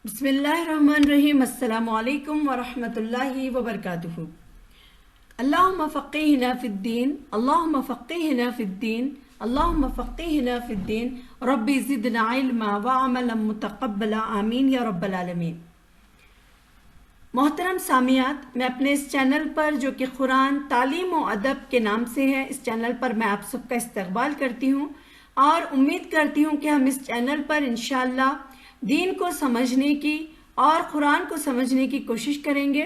بسم اللہ الرحمن الرحیم۔ السلام علیکم ورحمۃ اللہ وبرکاتہ۔ اللہم فقہنا فی الدین، اللہم فقہنا فی الدین، اللہم فقہنا فی الدین، ربی زدنا علما وعملا متقبلا، آمین یا رب العالمین۔ محترم سامعات، میں اپنے اس چینل پر جو کہ قرآن تعلیم و ادب کے نام سے ہے، اس چینل پر میں آپ سب کا استقبال کرتی ہوں اور امید کرتی ہوں کہ ہم اس چینل پر انشاءاللہ دین کو سمجھنے کی اور قرآن کو سمجھنے کی کوشش کریں گے،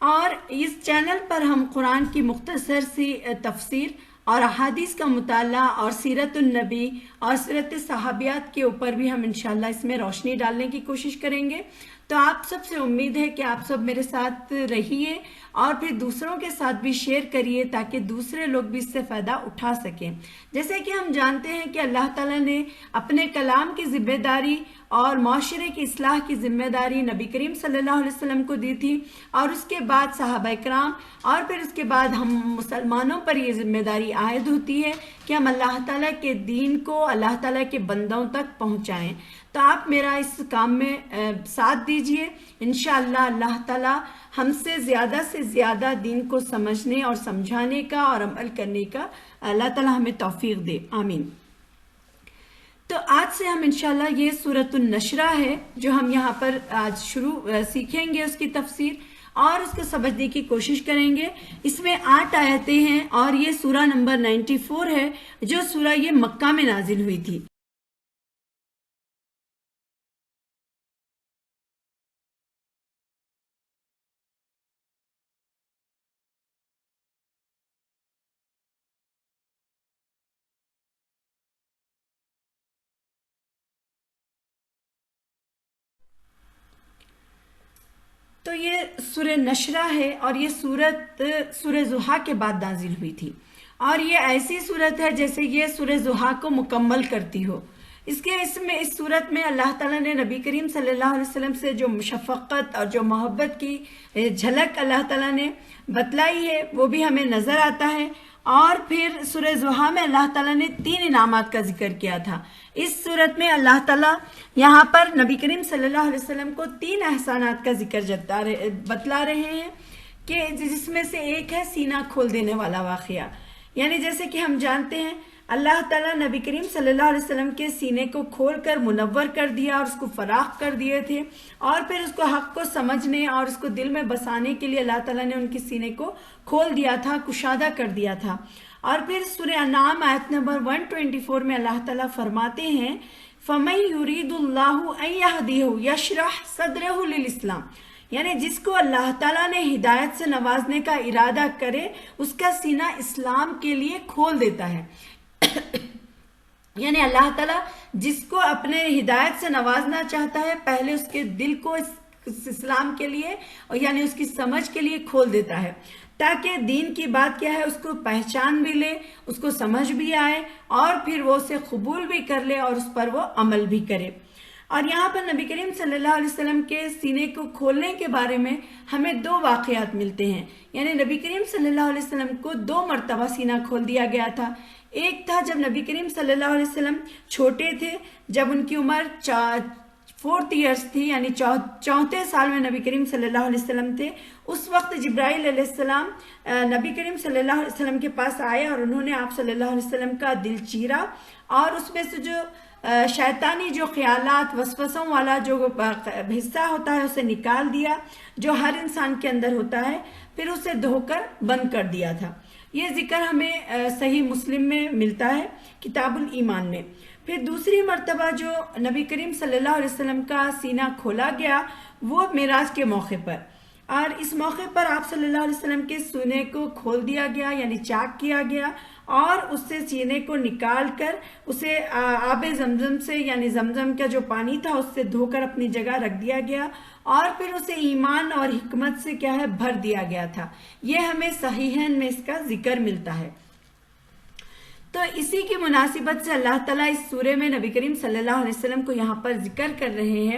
اور اس چینل پر ہم قرآن کی مختصر سی تفسیر اور احادیث کا مطالعہ اور سیرت النبی اور سیرت صحابیات کے اوپر بھی ہم انشاءاللہ اس میں روشنی ڈالنے کی کوشش کریں گے۔ تو آپ سب سے امید ہے کہ آپ سب میرے ساتھ رہیے اور پھر دوسروں کے ساتھ بھی شیئر کریے تاکہ دوسرے لوگ بھی اس سے فائدہ اٹھا سکیں۔ جیسے کہ ہم جانتے ہیں کہ اللہ تعالیٰ نے اپنے کلام کی ذمہ داری اور معاشرے کی اصلاح کی ذمہ داری نبی کریم صلی اللہ علیہ وسلم کو دی تھی، اور اس کے بعد صحابہ کرام، اور پھر اس کے بعد ہم مسلمانوں پر یہ ذمہ داری عائد ہوتی ہے کہ ہم اللہ تعالیٰ کے دین کو اللہ تعالیٰ کے بندوں تک پہنچائیں۔ تو آپ میرا اس کام میں ساتھ دیجئے، انشاءاللہ اللہ تعالیٰ ہم سے زیادہ دین کو سمجھنے اور سمجھانے کا اور عمل کرنے کا اللہ تعالیٰ ہمیں توفیق دے، آمین۔ تو آج سے ہم انشاءاللہ یہ سورۃ النشرہ ہے جو ہم یہاں پر آج سیکھیں گے، اس کی تفسیر اور اس کو سمجھنے کی کوشش کریں گے۔ اس میں 8 آیتیں ہیں اور یہ سورہ نمبر 94 ہے، جو سورہ یہ مکہ میں نازل ہوئی تھی۔ تو یہ سورہ نشرہ ہے اور یہ سورہ ضحیٰ کے بعد نازل ہوئی تھی، اور یہ ایسی صورت ہے جیسے یہ سورہ ضحیٰ کو مکمل کرتی ہو۔ اس صورت میں اللہ تعالیٰ نے نبی کریم صلی اللہ علیہ وسلم سے جو شفقت اور جو محبت کی جھلک اللہ تعالیٰ نے بتلائی ہے وہ بھی ہمیں نظر آتا ہے۔ اور پھر سورہ ضحیٰ میں اللہ تعالیٰ نے 3 انعامات کا ذکر کیا تھا۔ اس صورت میں اللہ تعالیٰ یہاں پر نبی کریم صلی اللہ علیہ وسلم کو 3 احسانات کا ذکر بتلا رہے ہیں، کہ جس میں سے ایک ہے سینہ کھول دینے والا واقعہ۔ یعنی جیسے کہ ہم جانتے ہیں اللہ تعالیٰ نبی کریم صلی اللہ علیہ وسلم کے سینے کو کھول کر منور کر دیا اور اس کو فراخ کر دیے تھے، اور پھر اس کو حق کو سمجھنے اور اس کو دل میں بسانے کے لیے اللہ تعالیٰ نے ان کے سینے کو کھول دیا تھا، کشادہ کر دیا تھا۔ اور پھر سورہ انعام آیت نمبر 124 میں اللہ تعالیٰ فرماتے ہیں فَمَن يُرِيدُ اللَّهُ أَن يَهْدِيَهُ يَشْرَحْ صَدْرَهُ لِلْإِسْلَامِ، یعنی جس کو اللہ تعالیٰ نے ہدایت سے نوازنے کا ارادہ کرے اس کا سینہ اسلام کے لیے کھول دیتا ہے۔ یعنی اللہ تعالیٰ جس کو اپنے ہدایت سے نوازنا چاہتا ہے پہلے اس کے دل کو اس اسلام کے لیے یعنی اس کی سمجھ کے لیے کھول دیتا ہے، تاکہ دین کی بات کیا ہے اس کو پہچان بھی لے، اس کو سمجھ بھی آئے، اور پھر وہ اسے قبول بھی کر لے اور اس پر وہ عمل بھی کرے۔ اور یہاں پر نبی کریم صلی اللہ علیہ وسلم کے سینے کو کھولنے کے بارے میں ہمیں 2 واقعات ملتے ہیں۔ یعنی نبی کریم صلی اللہ علیہ وسلم کو 2 مرتبہ سینہ کھول دیا گیا تھا۔ ایک تھا جب نبی کریم صلی اللہ علیہ وسلم چھوٹے تھے، جب ان کی عمر 4 ایئرس تھی، یعنی 34 سال میں نبی کریم صلی اللہ علیہ وسلم تھے۔ اس وقت جبرائیل علیہ السلام نبی کریم صلی اللہ علیہ وسلم کے پاس آئے اور انہوں نے آپ صلی اللہ علیہ وسلم کا دل چیرا، اور اس میں سے جو شیطانی جو خیالات وسوسوں والا جو حصہ ہوتا ہے اسے نکال دیا، جو ہر انسان کے اندر ہوتا ہے، پھر اسے دھو کر بند کر دیا تھا۔ یہ ذکر ہمیں صحیح مسلم میں ملتا ہے، کتاب الایمان میں۔ پھر دوسری مرتبہ جو نبی کریم صلی اللہ علیہ وسلم کا سینہ کھولا گیا وہ معراج کے موقع پر، اور اس موقع پر آپ صلی اللہ علیہ وسلم کے سینے کو کھول دیا گیا، یعنی چاک کیا گیا، اور اس سے سینے کو نکال کر اسے آب زمزم سے یعنی زمزم کا جو پانی تھا اس سے دھو کر اپنی جگہ رکھ دیا گیا، اور پھر اسے ایمان اور حکمت سے کیا ہے بھر دیا گیا تھا۔ یہ ہمیں صحیحین میں اس کا ذکر ملتا ہے۔ تو اسی کی مناسبت سے اللہ تعالیٰ اس سورے میں نبی کریم صلی اللہ علیہ وسلم کو یہاں پر ذکر کر رہے ہیں۔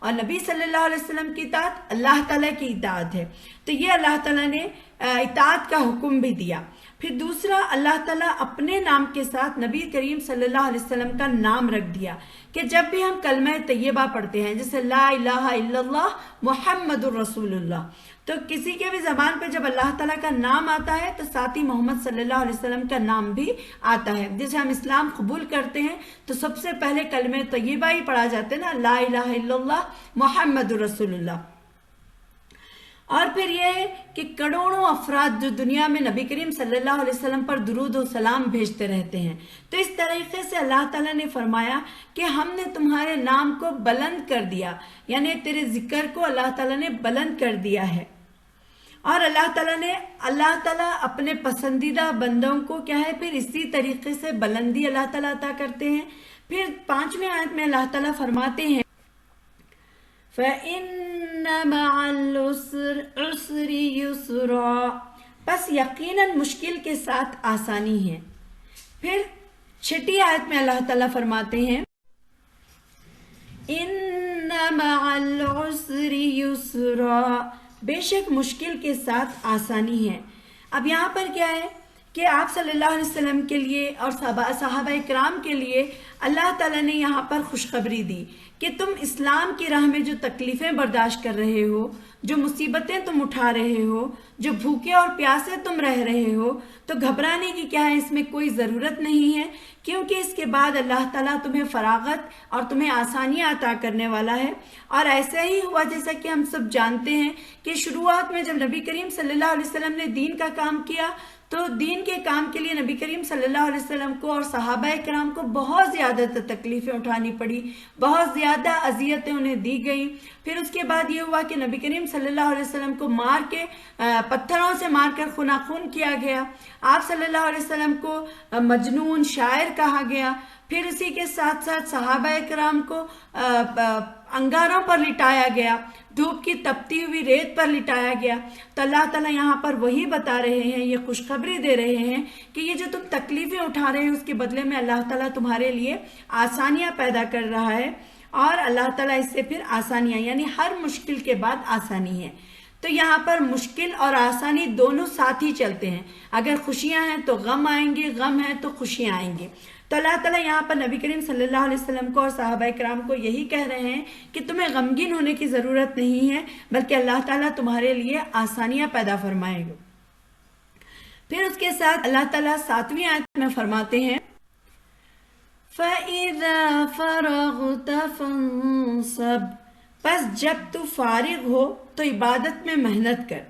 اور نبی صلی اللہ علیہ وسلم کی اطاعت اللہ تعالیٰ کی اطاعت ہے۔ تو یہ اللہ تعالیٰ نے اطاعت کا حکم بھی دیا۔ پھر دوسرا، اللہ تعالیٰ اپنے نام کے ساتھ نبی کریم صلی اللہ علیہ وسلم کا نام رکھ دیا کہ جب بھی ہم کلمہ طیبہ پڑھتے ہیں، جیسے لا الہ الا اللہ محمد الرسول اللہ، تو کسی کے بھی زبان پہ جب اللہ تعالیٰ کا نام آتا ہے تو ساتھ ہی محمد صلی اللہ علیہ وسلم کا نام بھی آتا ہے۔ جیسے ہم اسلام قبول کرتے ہیں تو سب سے پہلے کلمہ طیبہ ہی پڑھا جاتا ہے نا، لا الہ الا اللہ محمد الرسول اللہ۔ اور پھر یہ ہے کہ کروڑوں افراد جو دنیا میں نبی کریم صلی اللہ علیہ وسلم پر درود و سلام بھیجتے رہتے ہیں، تو اس طریقے سے اللہ تعالیٰ نے فرمایا کہ ہم نے تمہارے نام کو بلند کر دیا، یعنی تیرے ذکر کو اللہ تعالیٰ نے بلند کر دیا ہے۔ اور اللہ تعالیٰ اپنے پسندیدہ بندوں کو کیا ہے پھر اسی طریقے سے بلندی اللہ تعالیٰ عطا کرتے ہیں۔ پھر 5ویں آیت میں اللہ تعالیٰ فرماتے ہیں فَإِنَّ مَعَ الْعُسْرِ يُسْرًا، بس یقیناً مشکل کے ساتھ آسانی ہے۔ پھر 6 آیت میں اللہ تعالیٰ فرماتے ہیں إِنَّ مَعَ الْعُسْرِ يُسْرًا، بے شک مشکل کے ساتھ آسانی ہے۔ اب یہاں پر کیا ہے کہ آپ صلی اللہ علیہ وسلم کے لیے اور صحابہ کرام کے لیے اللہ تعالیٰ نے یہاں پر خوشخبری دی کہ تم اسلام کی راہ میں جو تکلیفیں برداشت کر رہے ہو، جو مصیبتیں تم اٹھا رہے ہو، جو بھوکے اور پیاسے تم رہ رہے ہو، تو گھبرانے کی کیا ہے، اس میں کوئی ضرورت نہیں ہے، کیونکہ اس کے بعد اللہ تعالیٰ تمہیں فراغت اور تمہیں آسانیاں عطا کرنے والا ہے۔ اور ایسا ہی ہوا جیسا کہ ہم سب جانتے ہیں کہ شروعات میں جب نبی کریم صلی اللہ علیہ وسلم نے دین کا کام کیا تو دین کے کام کے لیے نبی کریم صلی اللہ علیہ وسلم کو اور صحابہ کرام کو بہت زیادہ تکلیفیں اٹھانی پڑی، بہت زیادہ اذیتیں انہیں دی گئیں۔ پھر اس کے بعد یہ ہوا کہ نبی کریم صلی اللہ علیہ وسلم کو مار کے پتھروں سے مار کر خون کیا گیا، آپ صلی اللہ علیہ وسلم کو مجنون شاعر کہا گیا۔ پھر اسی کے ساتھ ساتھ صحابہ کرام کو انگاروں پر لٹایا گیا، دھوپ کی تپتی ہوئی ریت پر لٹایا گیا۔ تو اللہ تعالیٰ یہاں پر وہی بتا رہے ہیں، یہ خوشخبری دے رہے ہیں کہ یہ جو تم تکلیفیں اٹھا رہے ہیں اس کے بدلے میں اللہ تعالیٰ تمہارے لیے آسانیاں پیدا کر رہا ہے، اور اللہ تعالیٰ اس سے پھر آسانیاں، یعنی ہر مشکل کے بعد آسانی ہے۔ تو یہاں پر مشکل اور آسانی دونوں ساتھ ہی چلتے ہیں، اگر خوشیاں ہیں تو غم آئیں گے، غم ہیں تو خوشیاں آئیں گے۔ تو اللہ تعالیٰ یہاں پر نبی کریم صلی اللہ علیہ وسلم کو اور صحابہ کرام کو یہی کہہ رہے ہیں کہ تمہیں غمگین ہونے کی ضرورت نہیں ہے، بلکہ اللہ تعالیٰ تمہارے لیے آسانیاں پیدا فرمائے گا۔ پھر اس کے ساتھ اللہ تعالیٰ 7ویں آیت میں فرماتے ہیں فَإِذَا فَرَغْتَ فَانصَبْ، بس جب تو فارغ ہو تو عبادت میں محنت کر۔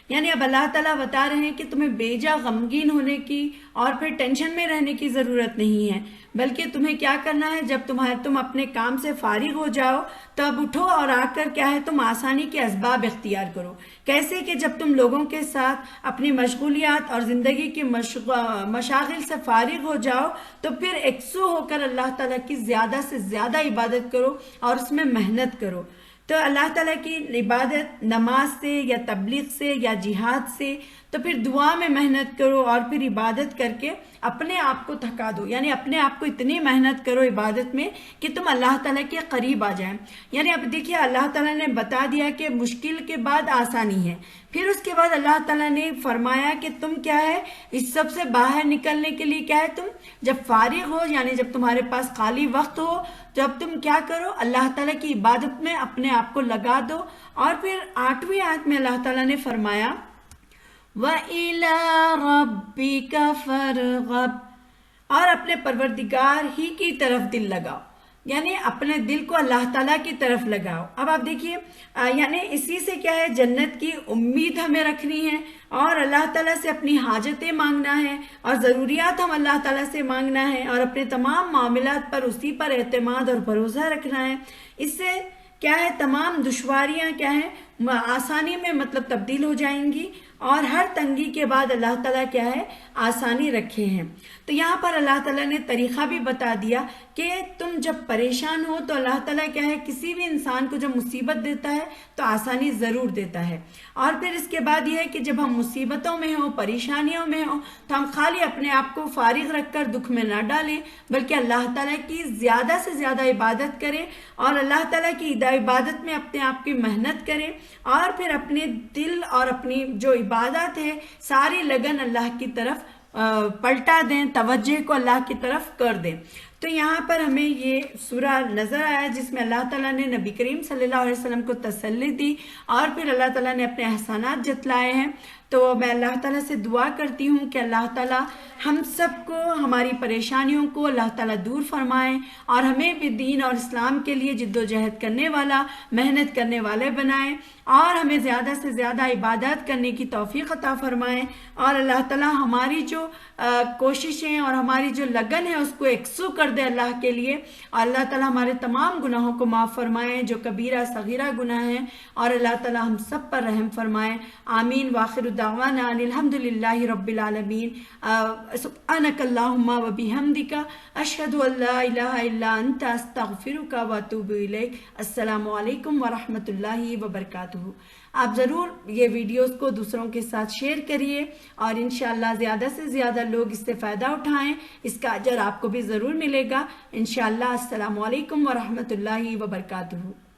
یعنی اب اللہ تعالیٰ بتا رہے ہیں کہ تمہیں بیجا غمگین ہونے کی اور پھر ٹینشن میں رہنے کی ضرورت نہیں ہے، بلکہ تمہیں کیا کرنا ہے، جب تم اپنے کام سے فارغ ہو جاؤ تو اب اٹھو اور آ کر کیا ہے تم آسانی کے اسباب اختیار کرو۔ کیسے کہ جب تم لوگوں کے ساتھ اپنی مشغولیات اور زندگی کی مشاغل سے فارغ ہو جاؤ تو پھر یکسو ہو کر اللہ تعالیٰ کی زیادہ سے زیادہ عبادت کرو اور اس میں محنت کرو۔ تو اللہ تعالیٰ کی عبادت نماز سے یا تبلیغ سے یا جہاد سے، تو پھر دعا میں محنت کرو اور پھر عبادت کر کے اپنے آپ کو تھکا دو، یعنی اپنے آپ کو اتنی محنت کرو عبادت میں کہ تم اللہ تعالیٰ کے قریب آ جائیں۔ یعنی اب دیکھیے اللہ تعالیٰ نے بتا دیا کہ مشکل کے بعد آسانی ہے، پھر اس کے بعد اللہ تعالیٰ نے فرمایا کہ تم کیا ہے اس سب سے باہر نکلنے کے لیے کیا ہے، تم جب فارغ ہو یعنی جب تمہارے پاس خالی وقت ہو جب تم کیا کرو، اللہ تعالیٰ کی عبادت میں اپنے آپ کو لگا دو۔ اور پھر 8ویں آیت میں اللہ تعالیٰ نے فرمایا وَإِلَىٰ رَبِّكَ فَارْغَب، اور اپنے پروردگار ہی کی طرف دل لگاؤ، یعنی اپنے دل کو اللہ تعالیٰ کی طرف لگاؤ۔ اب آپ دیکھیے یعنی اسی سے کیا ہے جنت کی امید ہمیں رکھنی ہے اور اللہ تعالیٰ سے اپنی حاجتیں مانگنا ہے اور ضروریات ہم اللہ تعالیٰ سے مانگنا ہے اور اپنے تمام معاملات پر اسی پر اعتماد اور بھروسہ رکھنا ہے۔ اس سے کیا ہے تمام دشواریاں کیا ہیں آسانی میں مطلب تبدیل ہو جائیں گی، اور ہر تنگی کے بعد اللہ تعالیٰ کیا ہے آسانی رکھے ہیں۔ تو یہاں پر اللہ تعالیٰ نے طریقہ بھی بتا دیا کہ تم جب پریشان ہو تو اللہ تعالیٰ کیا ہے کسی بھی انسان کو جب مصیبت دیتا ہے تو آسانی ضرور دیتا ہے، اور پھر اس کے بعد یہ ہے کہ جب ہم مصیبتوں میں ہوں، پریشانیوں میں ہوں، تو ہم خالی اپنے آپ کو فارغ رکھ کر دکھ میں نہ ڈالیں، بلکہ اللہ تعالیٰ کی زیادہ سے زیادہ عبادت کریں، اور اللہ تعالیٰ کی عبادت میں اپنے آپ کی محنت کریں، اور پھر اپنے دل اور اپنی جو عبادت ہے ساری لگن اللہ کی طرف پلٹا دیں، توجہ کو اللہ کی طرف کر دیں۔ تو یہاں پر ہمیں یہ سورہ نظر آیا جس میں اللہ تعالیٰ نے نبی کریم صلی اللہ علیہ وسلم کو تسلی دی، اور پھر اللہ تعالیٰ نے اپنے احسانات جتلائے ہیں۔ تو میں اللہ تعالیٰ سے دعا کرتی ہوں کہ اللہ تعالیٰ ہم سب کو ہماری پریشانیوں کو اللہ تعالیٰ دور فرمائیں، اور ہمیں بھی دین اور اسلام کے لیے جد و جہد کرنے والا، محنت کرنے والے بنائیں، اور ہمیں زیادہ سے زیادہ عبادات کرنے کی توفیق عطا فرمائیں، اور اللہ تعالیٰ ہماری جو کوششیں اور ہماری جو لگن ہے اس کو یکسو کر دے اللہ کے لیے، اور اللہ تعالیٰ ہمارے تمام گناہوں کو معاف فرمائیں جو کبیرہ صغیرہ گناہ ہیں، اور اللہ تعالیٰ ہم سب پر رحم فرمائیں۔ آمین۔ وآخر دعوانا ان الحمدللہ رب العالمین۔ سبحانک اللہم و بحمدک، اشہد ان لا الہ الا انت، استغفرک و اتوب الیک۔ السلام علیکم ورحمۃ اللہ وبرکاتہ۔ آپ ضرور یہ ویڈیوز کو دوسروں کے ساتھ شیئر کریے، اور انشاءاللہ زیادہ سے زیادہ لوگ اس سے فائدہ اٹھائیں، اس کا اجر آپ کو بھی ضرور ملے گا انشاءاللہ۔ السلام علیکم ورحمۃ اللہ وبرکاتہ۔